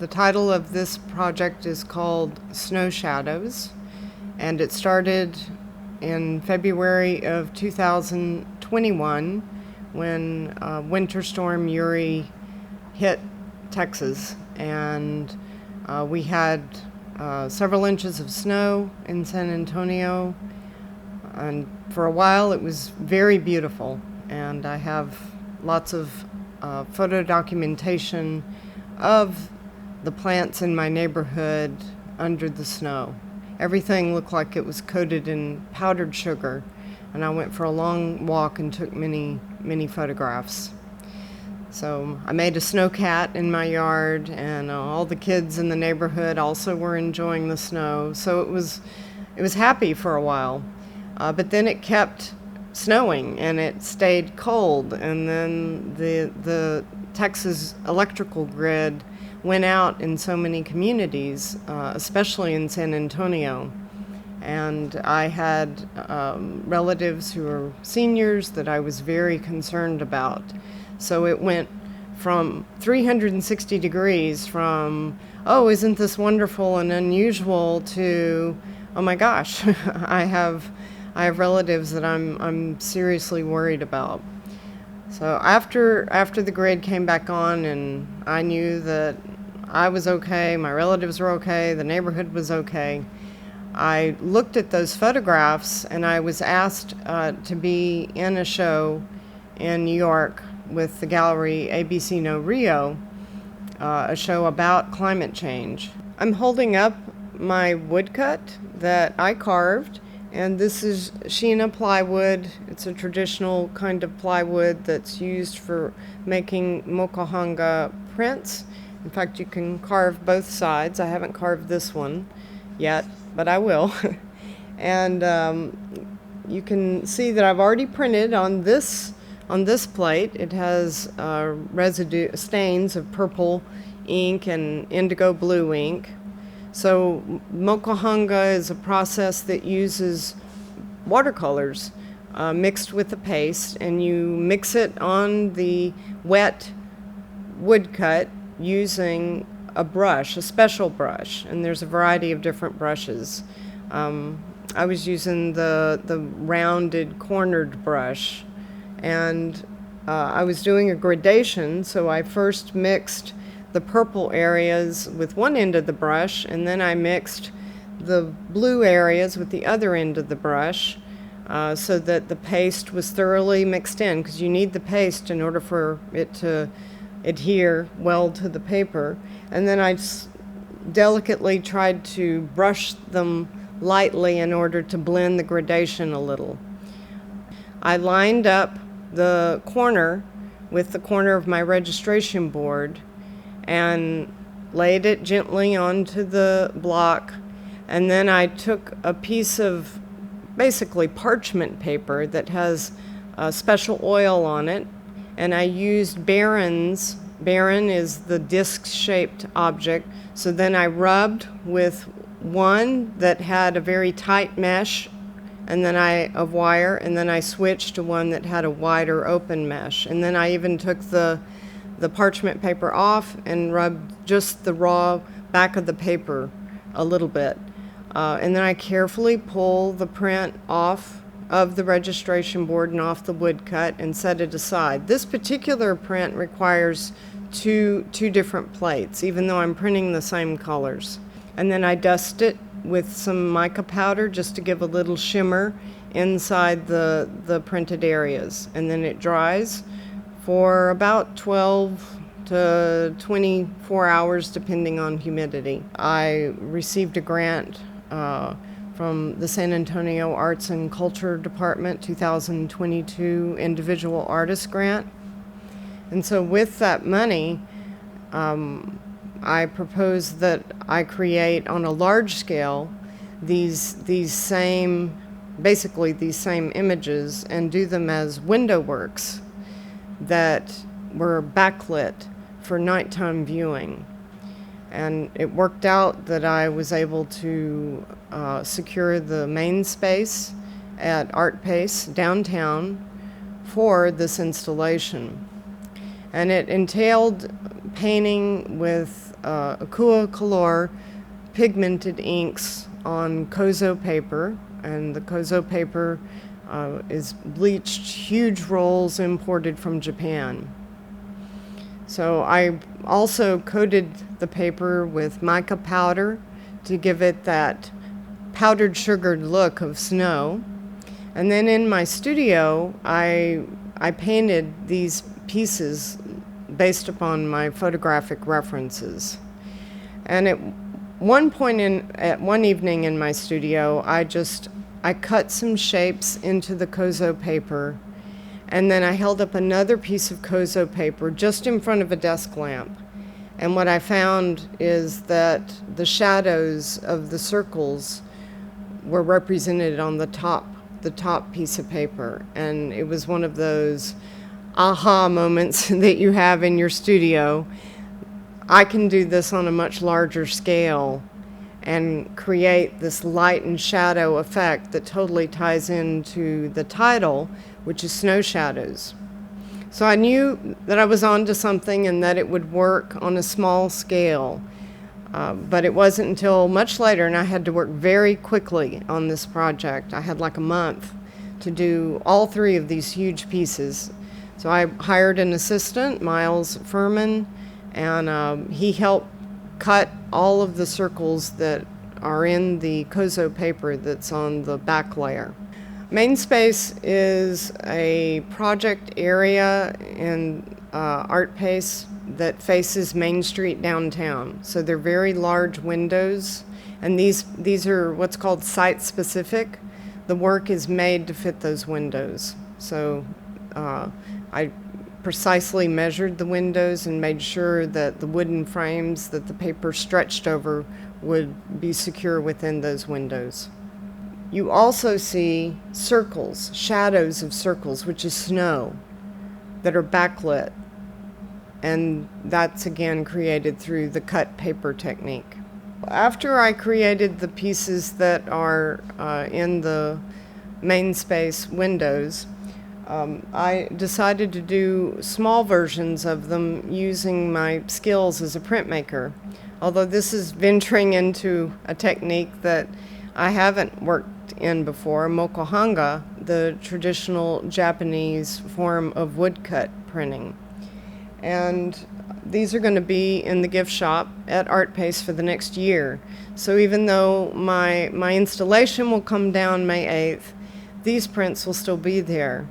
The title of this project is called Snow Shadows, and it started in February of 2021 when Winter Storm Uri hit Texas, and we had several inches of snow in San Antonio, and for a while it was very beautiful, and I have lots of photo documentation of the plants in my neighborhood under the snow. Everything looked like it was coated in powdered sugar, and I went for a long walk and took many photographs. So I made a snow cat in my yard, and all the kids in the neighborhood also were enjoying the snow. So it was happy for a while, but then it kept snowing and it stayed cold, and then the Texas electrical grid went out in so many communities, especially in San Antonio. And I had relatives who were seniors that I was very concerned about. So it went from 360 degrees from, oh, isn't this wonderful and unusual, to, oh my gosh, I have relatives that I'm seriously worried about. So after the grid came back on and I knew that I was okay, my relatives were okay, the neighborhood was okay, I looked at those photographs and I was asked to be in a show in New York with the gallery ABC No Rio, a show about climate change. I'm holding up my woodcut that I carved, and this is Sheena plywood. It's a traditional kind of plywood that's used for making mokuhanga prints. In fact, you can carve both sides. I haven't carved this one yet, but I will. And you can see that I've already printed on this plate. It has stains of purple ink and indigo blue ink. So mokuhanga is a process that uses watercolors mixed with the paste, and you mix it on the wet woodcut using a brush, a special brush, and there's a variety of different brushes. I was using the rounded cornered brush, and I was doing a gradation, so I first mixed the purple areas with one end of the brush, and then I mixed the blue areas with the other end of the brush, so that the paste was thoroughly mixed in, because you need the paste in order for it to adhere well to the paper. And then I delicately tried to brush them lightly in order to blend the gradation a little. I lined up the corner with the corner of my registration board and laid it gently onto the block, and then I took a piece of basically parchment paper that has special oil on it, and I used Barron's. Barron is the disc-shaped object. So then I rubbed with one that had a very tight mesh of wire, and then I switched to one that had a wider open mesh, and then I even took the parchment paper off and rubbed just the raw back of the paper a little bit. And then I carefully pull the print off of the registration board and off the woodcut and set it aside. This particular print requires two different plates, even though I'm printing the same colors. And then I dust it with some mica powder just to give a little shimmer inside the printed areas. And then it dries for about 12 to 24 hours, depending on humidity. I received a grant from the San Antonio Arts and Culture Department 2022 Individual Artist Grant. And so with that money, I propose that I create on a large scale these same images and do them as window works that were backlit for nighttime viewing. And it worked out that I was able to secure the main space at Art Pace downtown for this installation. And it entailed painting with Akua pigmented inks on kōzo paper, and the kōzo paper is bleached, huge rolls imported from Japan. So I also coated the paper with mica powder to give it that powdered sugared look of snow. And then in my studio, I painted these pieces based upon my photographic references. And at one point at one evening in my studio, I cut some shapes into the kōzo paper, and then I held up another piece of kōzo paper just in front of a desk lamp. And what I found is that the shadows of the circles were represented on the top piece of paper. And it was one of those aha moments that you have in your studio. I can do this on a much larger scale and create this light and shadow effect that totally ties into the title, which is Snow Shadows. So I knew that I was onto something and that it would work on a small scale. But it wasn't until much later, and I had to work very quickly on this project. I had like a month to do all three of these huge pieces. So I hired an assistant, Miles Furman, and he helped cut all of the circles that are in the kōzo paper that's on the back layer. Main Space is a project area in Art Pace that faces Main Street downtown. So they're very large windows, and these are what's called site-specific. The work is made to fit those windows. So I precisely measured the windows and made sure that the wooden frames that the paper stretched over would be secure within those windows. You also see circles, shadows of circles, which is snow, that are backlit. And that's again created through the cut paper technique. After I created the pieces that are in the Main Space windows, I decided to do small versions of them using my skills as a printmaker. Although this is venturing into a technique that I haven't worked in before, mokohanga, the traditional Japanese form of woodcut printing. And these are going to be in the gift shop at Art Pace for the next year. So even though my installation will come down May 8th, these prints will still be there.